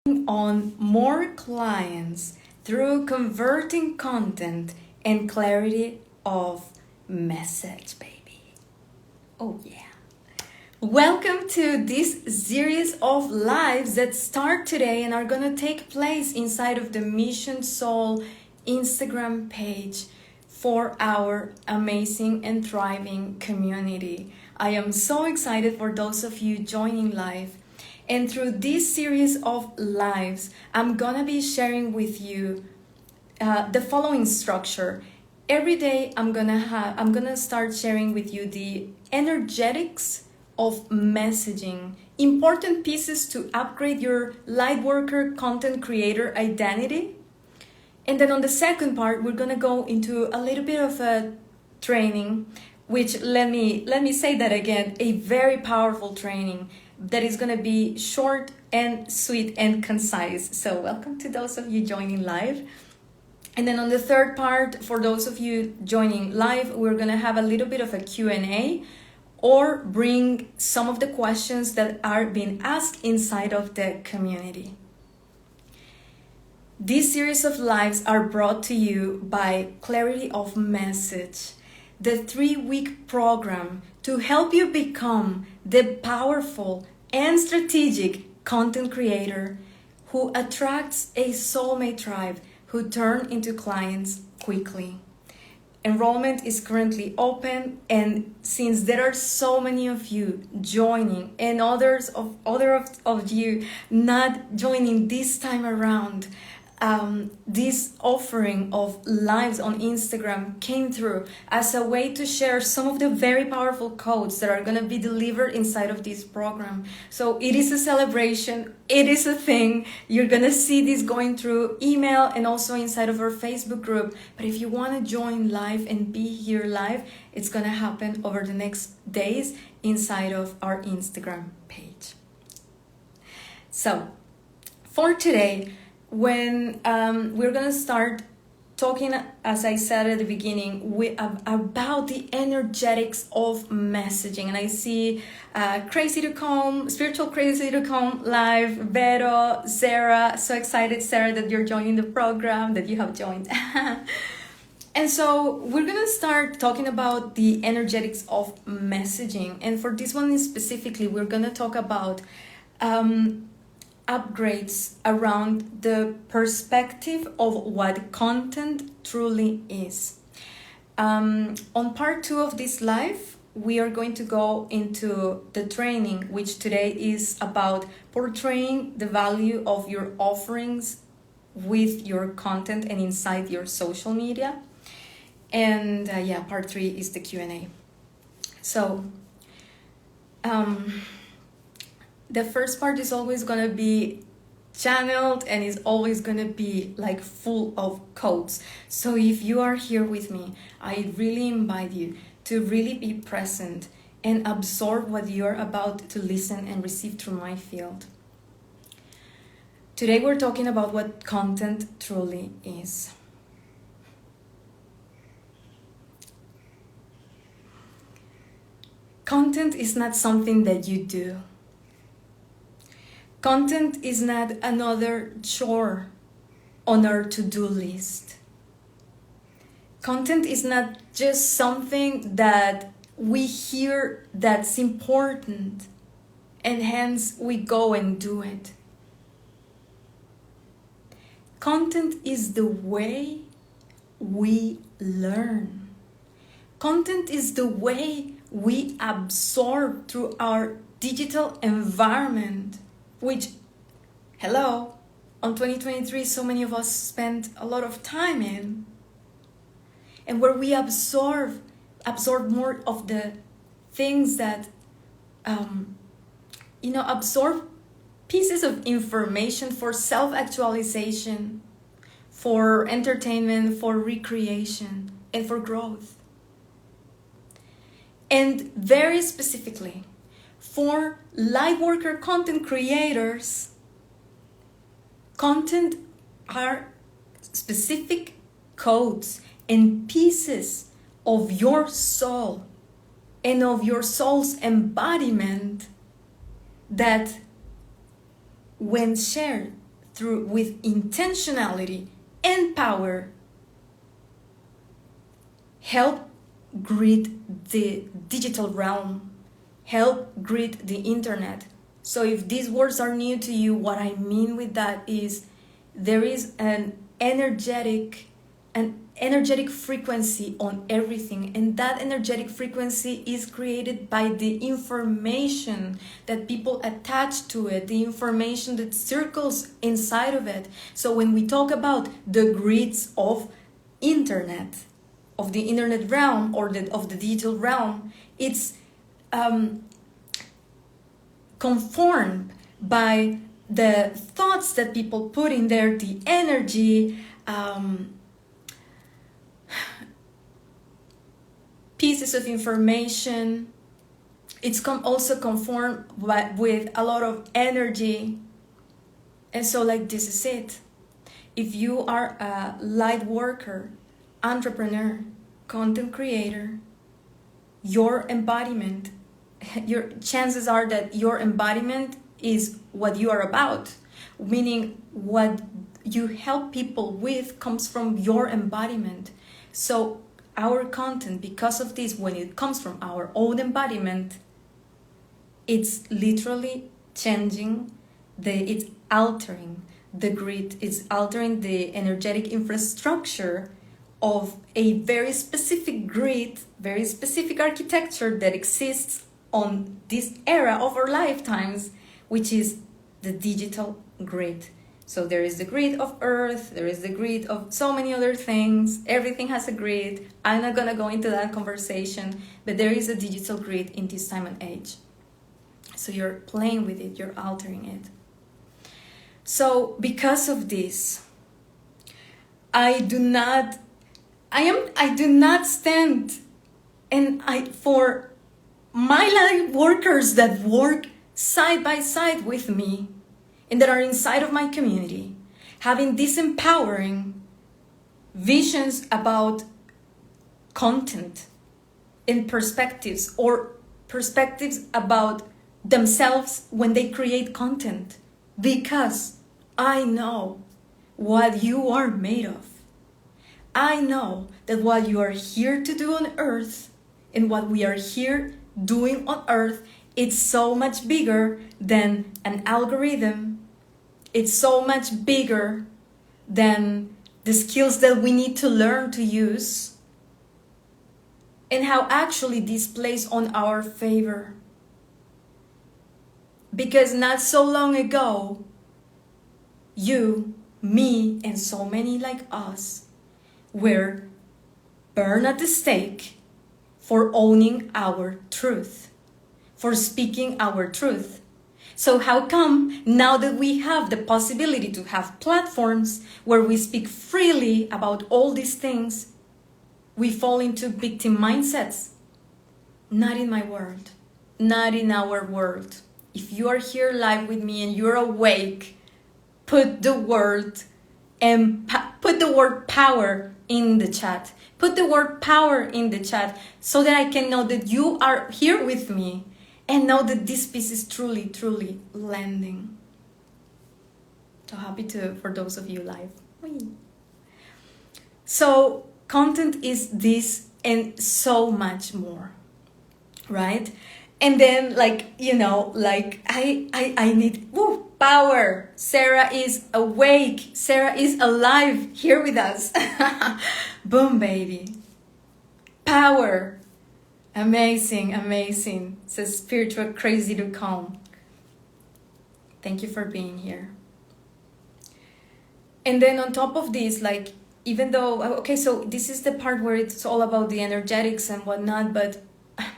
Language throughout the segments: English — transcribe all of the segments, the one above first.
on more clients through converting content and clarity of message, baby. Oh, yeah. Welcome to this series of lives that start today and are going to take place inside of the Mission Soul Instagram page for our amazing and thriving community. I am so excited for those of you joining live. And through this series of lives, I'm gonna be sharing with you the following structure. Every day, I'm gonna start sharing with you the energetics of messaging, important pieces to upgrade your lightworker content creator identity. And then on the second part, we're gonna go into a little bit of a training, which let me say that again, a very powerful training that is going to be short and sweet and concise. So welcome to those of you joining live. And then on the third part, for those of you joining live, we're going to have a little bit of a Q&A or bring some of the questions that are being asked inside of the community. This series of lives are brought to you by Clarity of Message, the 3-week program to help you become the powerful and strategic content creator who attracts a soulmate tribe who turn into clients quickly. Enrollment is currently open, and since there are so many of you joining and other of you not joining this time around, this offering of lives on Instagram came through as a way to share some of the very powerful codes that are going to be delivered inside of this program. So it is a celebration. It is a thing. You're going to see this going through email and also inside of our Facebook group. But if you want to join live and be here live, it's going to happen over the next days inside of our Instagram page. So for today, when we're going to start talking, as I said at the beginning, about the energetics of messaging. And I see Crazy to Come, Spiritual Crazy to Come live, Vero, Sarah. So excited, Sarah, that you're joining the program, that you have joined. And so we're going to start talking about the energetics of messaging. And for this one specifically, we're going to talk about upgrades around the perspective of what content truly is. On part 2 of this live, we are going to go into the training, which today is about portraying the value of your offerings with your content and inside your social media. And part 3 is the Q&A. So, the first part is always going to be channeled and is always going to be like full of codes. So if you are here with me, I really invite you to really be present and absorb what you're about to listen and receive through my field. Today we're talking about what content truly is. Content is not something that you do. Content is not another chore on our to-do list. Content is not just something that we hear that's important and hence we go and do it. Content is the way we learn. Content is the way we absorb through our digital environment, which, hello, on 2023, so many of us spent a lot of time in, and where we absorb more of the things that, absorb pieces of information for self-actualization, for entertainment, for recreation, and for growth. And very specifically, for lightworker content creators, content are specific codes and pieces of your soul and of your soul's embodiment that when shared through with intentionality and power, help greet the digital realm, help greet the internet. So if these words are new to you, what I mean with that is there is an energetic frequency on everything, and that energetic frequency is created by the information that people attach to it, the information that circles inside of it. So when we talk about the grids of internet, of the internet realm, or of the digital realm, it's conformed by the thoughts that people put in there, the energy, pieces of information. It's also conformed with a lot of energy. And so like this is it. If you are a light worker, entrepreneur, content creator, your embodiment, your chances are that your embodiment is what you are about, meaning what you help people with comes from your embodiment. So our content, because of this, when it comes from our own embodiment, it's literally changing it's altering the grid, it's altering the energetic infrastructure of a very specific grid, very specific architecture that exists on this era of our lifetimes, which is the digital grid. So there is the grid of Earth, there is the grid of so many other things. Everything has a grid. I'm not gonna go into that conversation, but there is a digital grid in this time and age. So you're playing with it, you're altering it. So because of this, I do not stand for my light workers that work side by side with me and that are inside of my community, having these empowering visions about content and perspectives, or perspectives about themselves when they create content, because I know what you are made of. I know that what you are here to do on earth and what we are here doing on earth, it's so much bigger than an algorithm. It's so much bigger than the skills that we need to learn to use, and how actually this plays on our favor. Because not so long ago, you, me, and so many like us were burned at the stake for owning our truth, for speaking our truth. So how come now that we have the possibility to have platforms where we speak freely about all these things, we fall into victim mindsets? Not in my world, not in our world. If you are here live with me and you're awake, put the word power in the chat. Put the word power in the chat so that I can know that you are here with me and know that this piece is truly, truly landing. So happy for those of you live. So content is this and so much more, right? And then I need power. Sarah is awake. Sarah is alive here with us. Boom, baby. Power. Amazing, amazing. Says spiritual crazy to calm. Thank you for being here. And then on top of this, even though, okay, so this is the part where it's all about the energetics and whatnot, but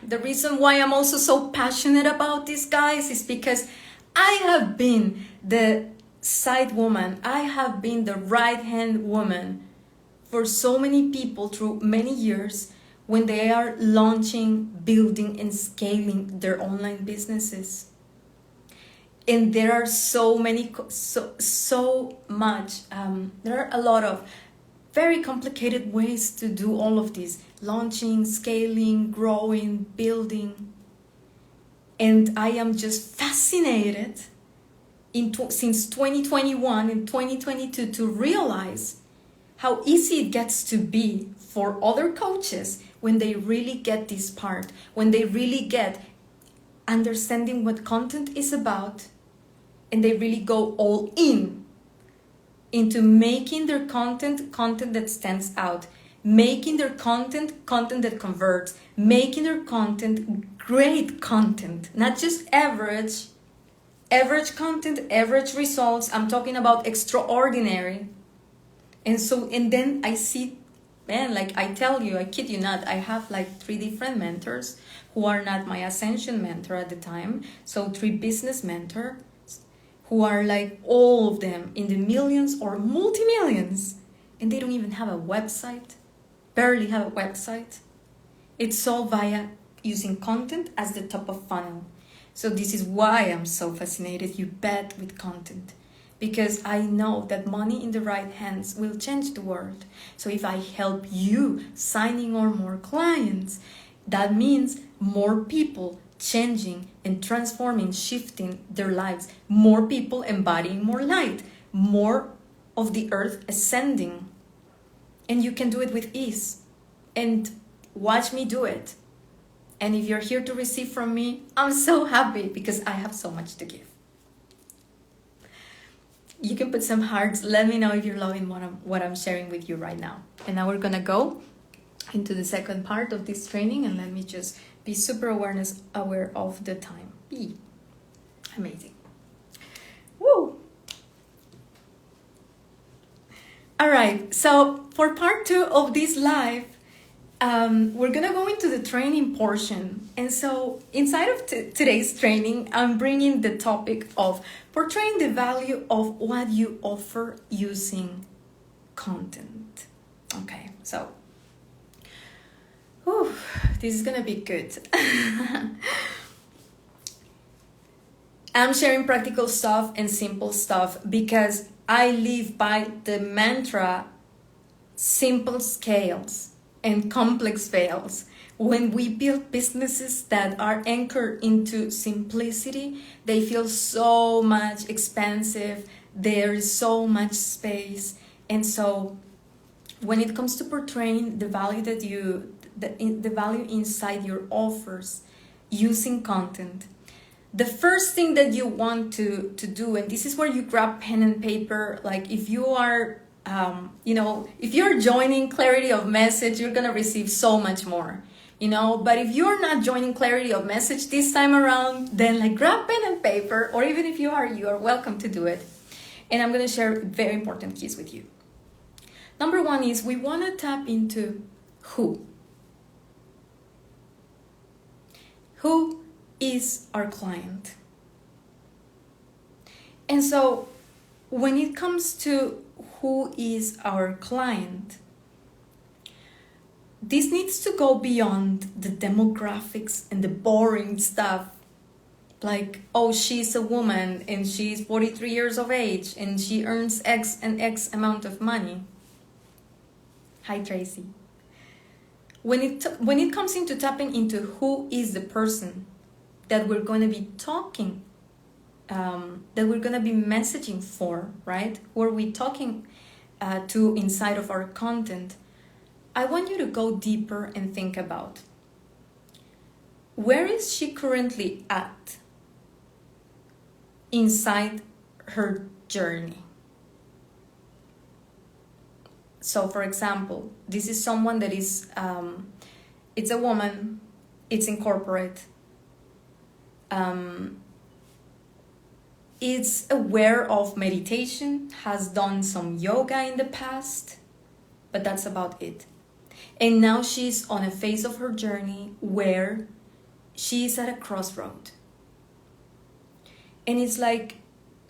the reason why I'm also so passionate about this, guys, is because I have been the side woman. I have been the right-hand woman for so many people through many years when they are launching, building, and scaling their online businesses. And there are there are a lot of very complicated ways to do all of this: launching, scaling, growing, building. And I am just fascinated since 2021 and 2022 to realize how easy it gets to be for other coaches when they really get this part, when they really get understanding what content is about, and they really go all in into making their content that stands out, making their content that converts, making their content great content, not just average content, average results. I'm talking about extraordinary. And then I see, man, like I tell you, I kid you not, I have like 3 different mentors who are not my ascension mentor at the time. So 3 business mentors who are like all of them in the millions or multi-millions. And they don't even have a website, barely have a website. It's all via using content as the top of funnel. So this is why I'm so fascinated, you bet, with content. Because I know that money in the right hands will change the world. So if I help you signing on more clients, that means more people changing and transforming, shifting their lives, more people embodying more light, more of the earth ascending. And you can do it with ease. And watch me do it. And if you're here to receive from me, I'm so happy because I have so much to give. You can put some hearts. Let me know if you're loving what I'm sharing with you right now. And now we're gonna go into the second part of this training, and let me just be super aware of the time. Be amazing. Woo! All right, so for part 2 of this live, we're gonna go into the training portion. And so inside of today's training, I'm bringing the topic of portraying the value of what you offer using content. Okay, so this is gonna be good. I'm sharing practical stuff and simple stuff because I live by the mantra, simple scales and complex fails. When we build businesses that are anchored into simplicity, they feel so much expansive. There is so much space. And so when it comes to portraying the value the value inside your offers using content, the first thing that you want to do, and this is where you grab pen and paper, like if you are if you're joining Clarity of Message, you're gonna receive so much more, but if you're not joining Clarity of Message this time around, then like grab pen and paper, or even if you are welcome to do it. And I'm gonna share very important keys with you. Number 1 is we wanna tap into who. Who is our client? And so when it comes to who is our client, this needs to go beyond the demographics and the boring stuff. Like, oh, she's a woman and she's 43 years of age and she earns X and X amount of money. Hi, Tracy. When it comes into tapping into who is the person that we're going to be talking, that we're going to be messaging for, right? Who are we talking to inside of our content? I want you to go deeper and think about, where is she currently at inside her journey? So for example, this is someone that is, it's a woman, it's in corporate, is aware of meditation, has done some yoga in the past, but that's about it. And now she's on a phase of her journey where she's at a crossroad. And it's like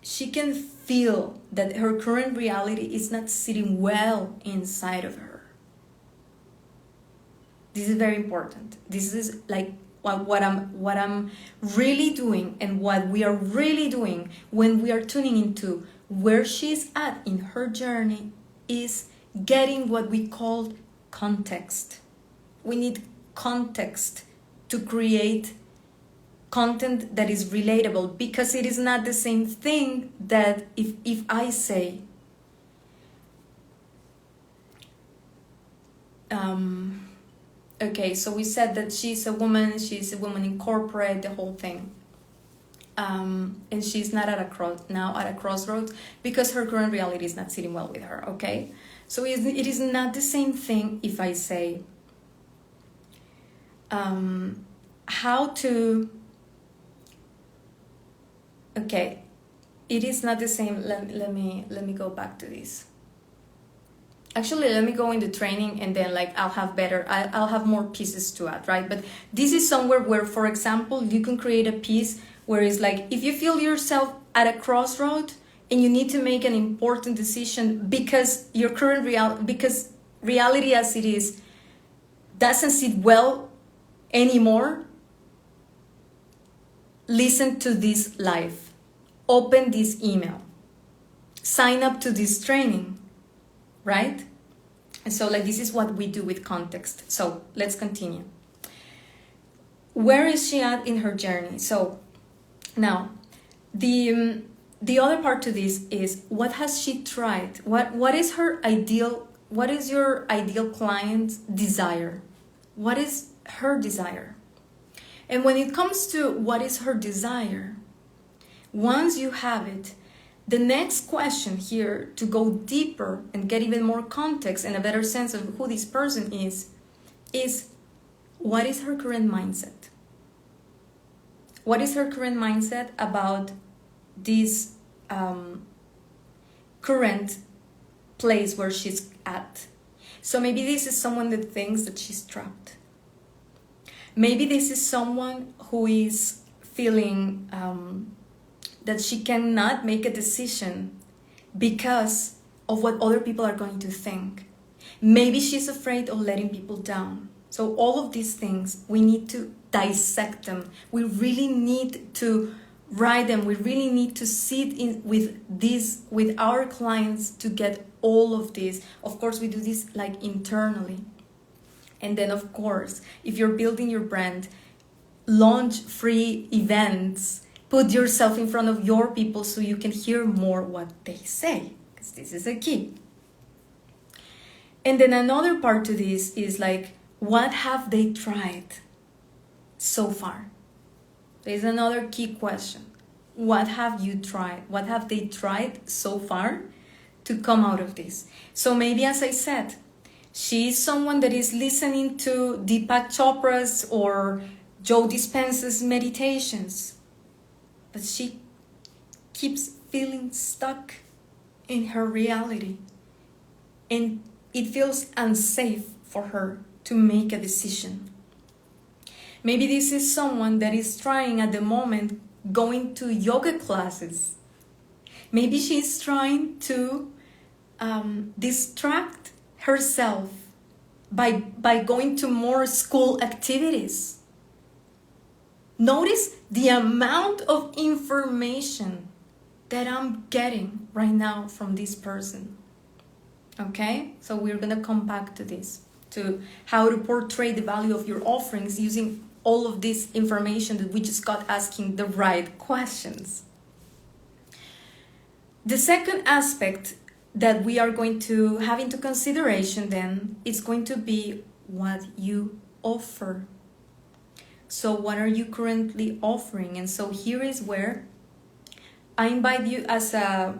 she can feel that her current reality is not sitting well inside of her. This is very important. This is like what I'm really doing, and what we are really doing when we are tuning into where she's at in her journey is getting what we call context. We need context to create content that is relatable, because it is not the same thing that if I say, okay, so we said that she's a woman in corporate, the whole thing. And she's not at a crossroads because her current reality is not sitting well with her, okay? So it is not the same thing if I say, how to, okay, it is not the same. Let me go back to this. Actually, let me go into training, and then like I'll have more pieces to add, right? But this is somewhere where, for example, you can create a piece where it's like, if you feel yourself at a crossroad and you need to make an important decision because your current because reality as it is doesn't sit well anymore, listen to this live, open this email, sign up to this training, right? And so like this is what we do with context. So let's continue. Where is she at in her journey? So now the other part to this is, what has she tried? What is her ideal? What is your ideal client's desire? What is her desire? And when it comes to what is her desire, once you have it, the next question here, to go deeper and get even more context and a better sense of who this person is what is her current mindset? What is her current mindset about this current place where she's at? So maybe this is someone that thinks that she's trapped. Maybe this is someone who is feeling that she cannot make a decision because of what other people are going to think. Maybe she's afraid of letting people down. So all of these things, we need to dissect them. We really need to write them. We really need to sit in with our clients to get all of this. Of course, we do this like internally. And then of course, if you're building your brand, launch free events. Put yourself in front of your people so you can hear more what they say, because this is a key. And then another part to this is like, what have they tried so far? There's another key question. What have you tried? What have they tried so far to come out of this? So maybe, as I said, she's someone that is listening to Deepak Chopra's or Joe Dispenza's meditations, but she keeps feeling stuck in her reality, and it feels unsafe for her to make a decision. Maybe this is someone that is trying at the moment going to yoga classes. Maybe she's trying to distract herself by going to more school activities. Notice the amount of information that I'm getting right now from this person. Okay? So we're going to come back to this, to how to portray the value of your offerings using all of this information that we just got asking the right questions. The second aspect that we are going to have into consideration then is going to be what you offer. So what are you currently offering? And so here is where I invite you as a,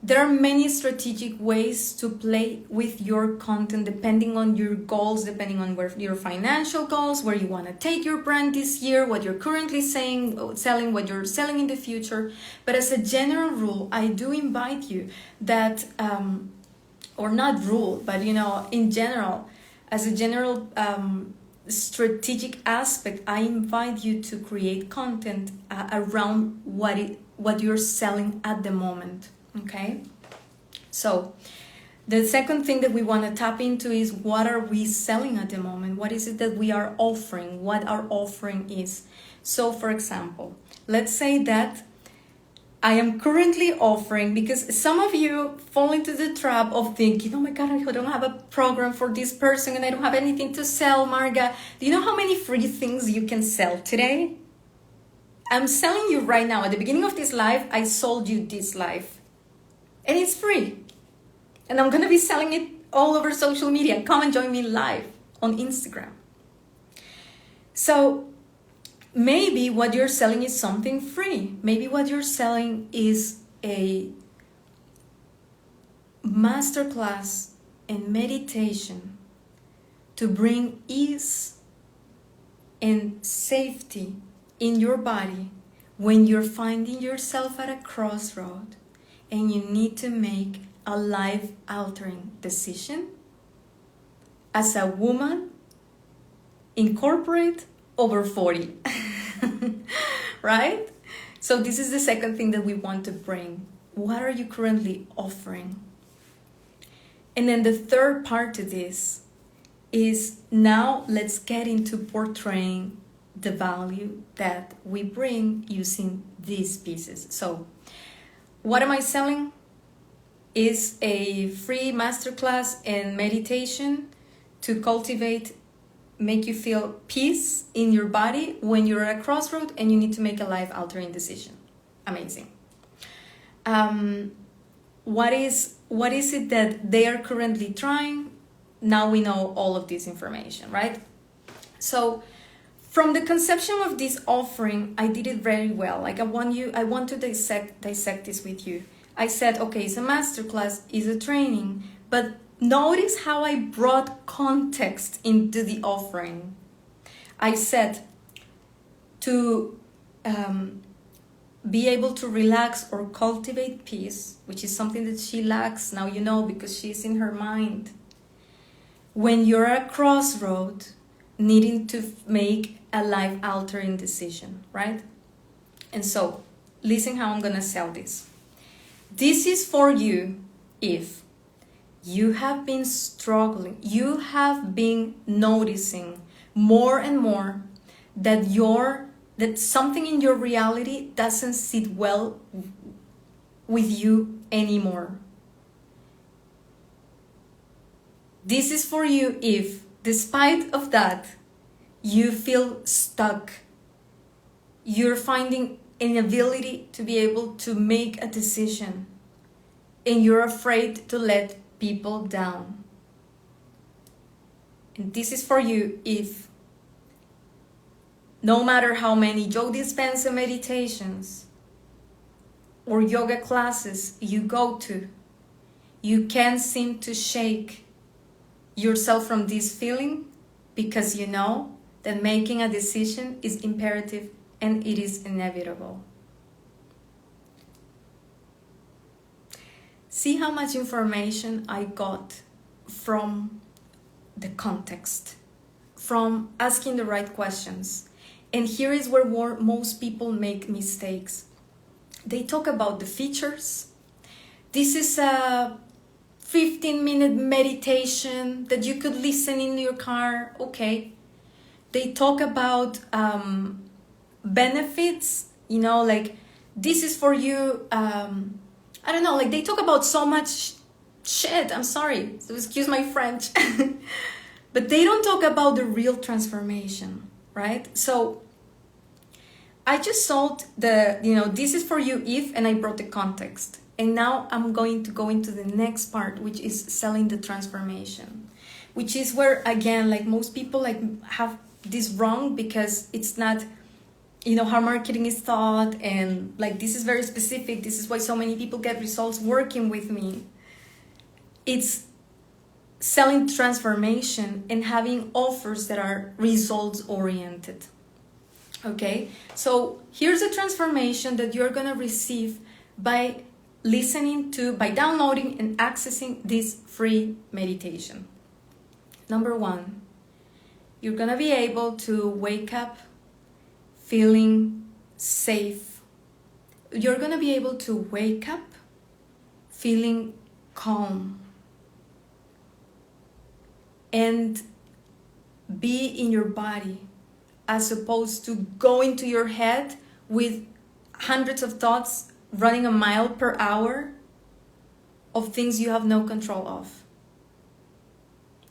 there are many strategic ways to play with your content depending on your goals, depending on where your financial goals, where you want to take your brand this year, what you're currently selling, what you're selling in the future. But as a general rule, I do invite you that, or not rule, but in general, as a general strategic aspect, I invite you to create content around what you're selling at the moment. Okay, so the second thing that we want to tap into is, what are we selling at the moment? What is it that we are offering? What our offering is. So for example, let's say that I am currently offering, because some of you fall into the trap of thinking, oh my God, I don't have a program for this person and I don't have anything to sell, Marga. Do you know how many free things you can sell today? I'm selling you right now. At the beginning of this live, I sold you this live. And it's free. And I'm going to be selling it all over social media. Come and join me live on Instagram. So maybe what you're selling is something free. Maybe what you're selling is a masterclass in meditation to bring ease and safety in your body when you're finding yourself at a crossroad and you need to make a life-altering decision as a woman in corporate over 40. Right? So this is the second thing that we want to bring. What are you currently offering? And then the third part to this is, now let's get into portraying the value that we bring using these pieces. So what am I selling? Is a free masterclass in meditation to cultivate, make you feel peace in your body when you're at a crossroad and you need to make a life-altering decision. Amazing. What is it that they are currently trying? Now we know all of this information, right? So from the conception of this offering, I did it very well. Like I want to dissect this with you. I said, okay, it's a masterclass, it's a training, but notice how I brought context into the offering. I said to be able to relax or cultivate peace, which is something that she lacks, now you know, because she's in her mind. When you're at a crossroad, needing to make a life-altering decision, right? And so, listen how I'm gonna sell this. This is for you if you have been struggling, you have been noticing more and more that something in your reality doesn't sit well with you anymore. This is for you if, despite of that, you feel stuck. You're finding inability to be able to make a decision and you're afraid to let people down. And this is for you if, no matter how many Joe Dispenza meditations or yoga classes you go to, you can't seem to shake yourself from this feeling, because you know that making a decision is imperative and it is inevitable. See how much information I got from the context, from asking the right questions. And here is where most people make mistakes. They talk about the features. This is a 15-minute meditation that you could listen in your car. Okay. They talk about benefits, you know, like this is for you. I don't know, like they talk about so much shit. I'm sorry, so excuse my French. But they don't talk about the real transformation, right? So I just sold this is for you if, and I brought the context. And now I'm going to go into the next part, which is selling the transformation, which is where, again, like most people like have this wrong, because it's not, you know, how marketing is thought, and like this is very specific. This is why so many people get results working with me. It's selling transformation and having offers that are results oriented. Okay, so here's a transformation that you're gonna receive by downloading and accessing this free meditation. Number one, you're gonna be able to wake up feeling safe. You're gonna be able to wake up feeling calm and be in your body, as opposed to go into your head with hundreds of thoughts running a mile per hour of things you have no control of,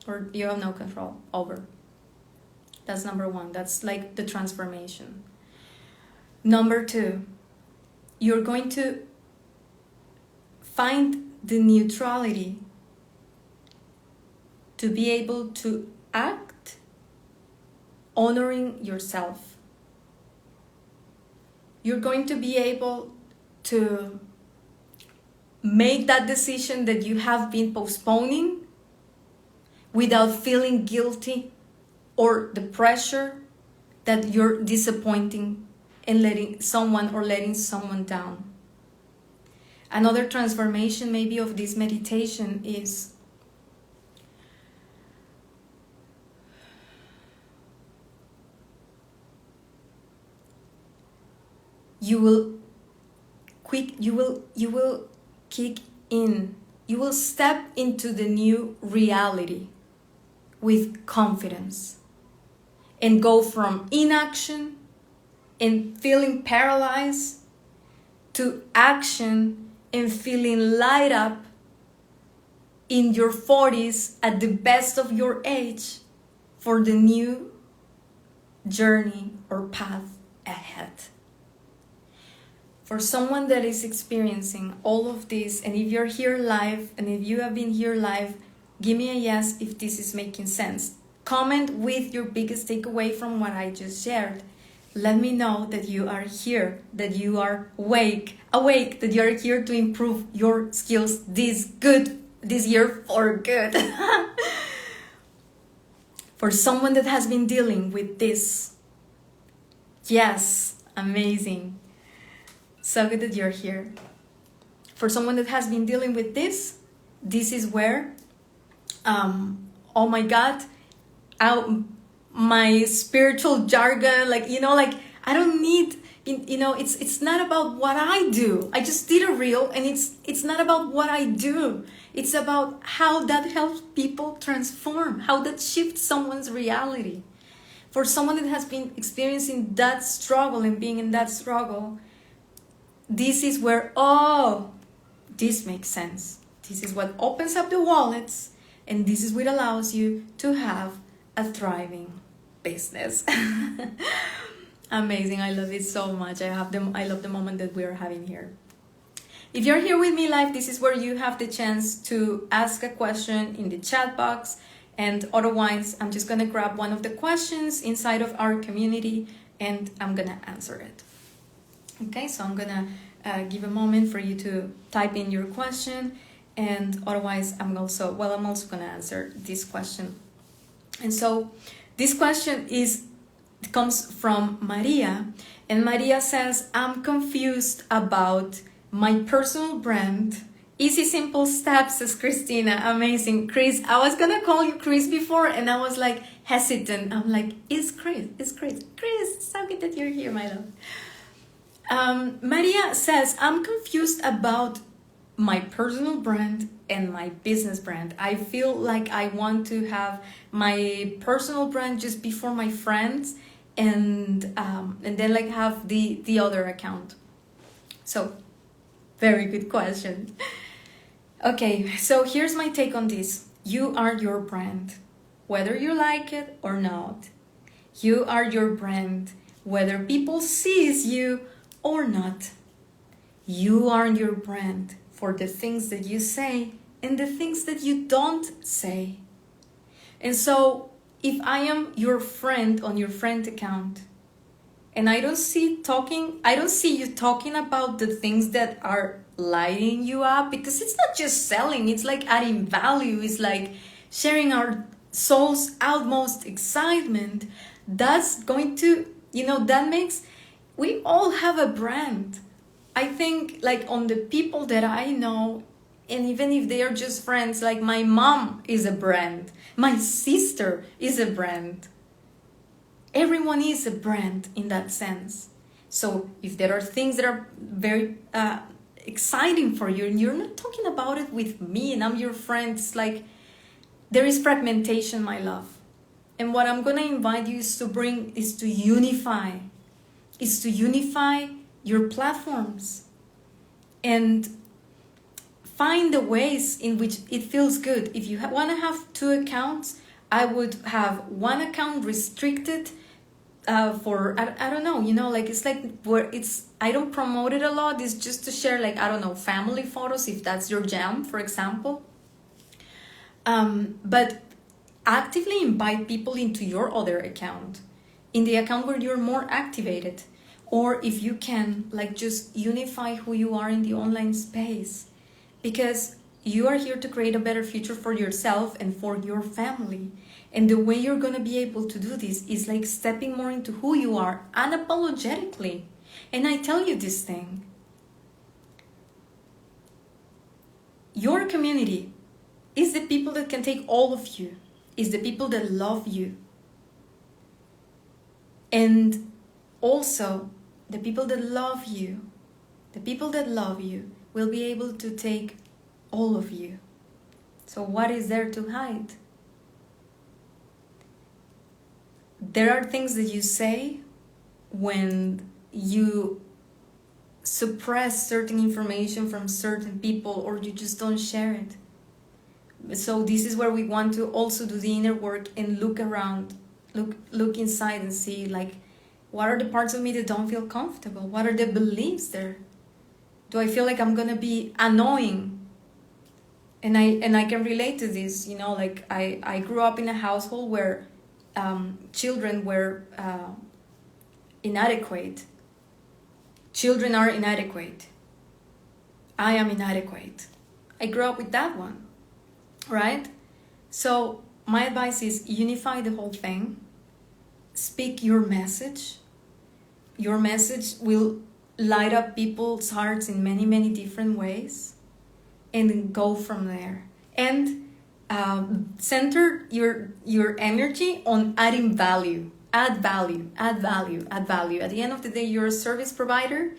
or you have no control over. That's number one. That's like the transformation. Number two, you're going to find the neutrality to be able to act honoring yourself. You're going to be able to make that decision that you have been postponing without feeling guilty or the pressure that you're disappointing and letting someone down. Another transformation maybe of this meditation is you will kick in. You will step into the new reality with confidence and go from inaction and feeling paralyzed to action and feeling light up in your 40s at the best of your age for the new journey or path ahead. For someone that is experiencing all of this, and if you're here live, and if you have been here live, give me a yes if this is making sense. Comment with your biggest takeaway from what I just shared. Let me know that you are here, that you are awake, that you are here to improve your skills this year for good. For someone that has been dealing with this, yes, amazing. So good that you're here. For someone that has been dealing with this is where, oh my God, my spiritual jargon, I don't need, it's not about what I do. I just did a reel, and it's not about what I do. It's about how that helps people transform, how that shifts someone's reality. For someone that has been experiencing that struggle and being in that struggle, this is where, this makes sense. This is what opens up the wallets, and this is what allows you to have a thriving business. Amazing. I love it so much. I love the moment that we are having here. If you're here with me live, this is where you have the chance to ask a question in the chat box, and otherwise I'm just gonna grab one of the questions inside of our community and I'm gonna answer it. Okay, so I'm gonna give a moment for you to type in your question, and otherwise I'm also gonna answer this question. And so this question comes from Maria, and Maria says, I'm confused about my personal brand. Easy, simple steps, says Christina. Amazing. Chris, I was gonna call you Chris before, and I was like hesitant. I'm like, it's Chris. Chris, so good that you're here, my love. Maria says, I'm confused about my personal brand and my business brand. I feel like I want to have my personal brand just before my friends, and then have the other account. So, very good question. Okay, so here's my take on this. You are your brand, whether you like it or not. You are your brand, whether people sees you or not. You are your brand for the things that you say and the things that you don't say. And so if I am your friend on your friend account, and I don't see you talking about the things that are lighting you up, because it's not just selling, it's like adding value, it's like sharing our soul's utmost excitement. That's going to, that makes, we all have a brand. I think on the people that I know, and even if they are just friends, like my mom is a brand, my sister is a brand. Everyone is a brand in that sense. So if there are things that are very exciting for you, and you're not talking about it with me and I'm your friend, it's like there is fragmentation, my love. And what I'm gonna invite you is to unify your platforms. and find the ways in which it feels good. If you want to have 2 accounts, I would have 1 account restricted for I don't know, like it's like where it's I don't promote it a lot. It's just to share, like, I don't know, family photos if that's your jam, for example. But actively invite people into your other account, in the account where you're more activated, or if you can, like, just unify who you are in the online space, because you are here to create a better future for yourself and for your family. And the way you're going to be able to do this is like stepping more into who you are unapologetically. And I tell you this thing. Your community is the people that can take all of you, is the people that love you. And also, the people that love you, will be able to take all of you. So what is there to hide? There are things that you say when you suppress certain information from certain people, or you just don't share it. So this is where we want to also do the inner work and look around, look inside and see, like, what are the parts of me that don't feel comfortable? What are the beliefs there? Do I feel like I'm gonna be annoying? And I can relate to this, like I grew up in a household where children were inadequate. Children are inadequate. I am inadequate. I grew up with that one, right? So my advice is unify the whole thing. Speak your message. Your message will light up people's hearts in many, many different ways, and go from there. And center your energy on adding value. Add value. At the end of the day, you're a service provider,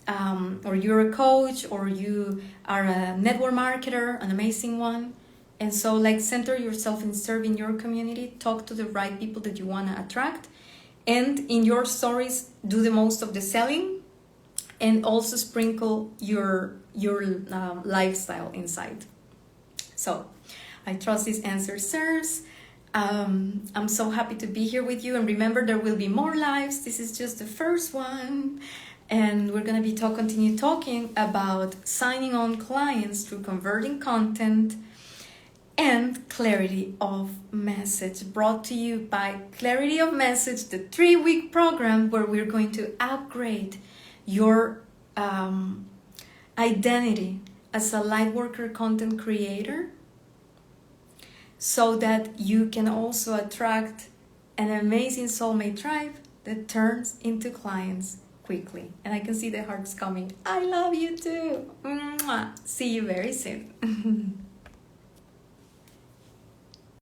or you're a coach, or you are a network marketer, an amazing one. And so, like, center yourself in serving your community. Talk to the right people that you want to attract. And in your stories, do the most of the selling, and also sprinkle your lifestyle inside. So I trust this answer serves. I'm so happy to be here with you. And remember, there will be more lives. This is just the first one. And we're going to be continue talking about signing on clients through converting content and clarity of message, brought to you by Clarity of Message, the 3-week program where we're going to upgrade your identity as a lightworker content creator, so that you can also attract an amazing soulmate tribe that turns into clients quickly. And I can see the hearts coming. I love you too. Mwah. See you very soon.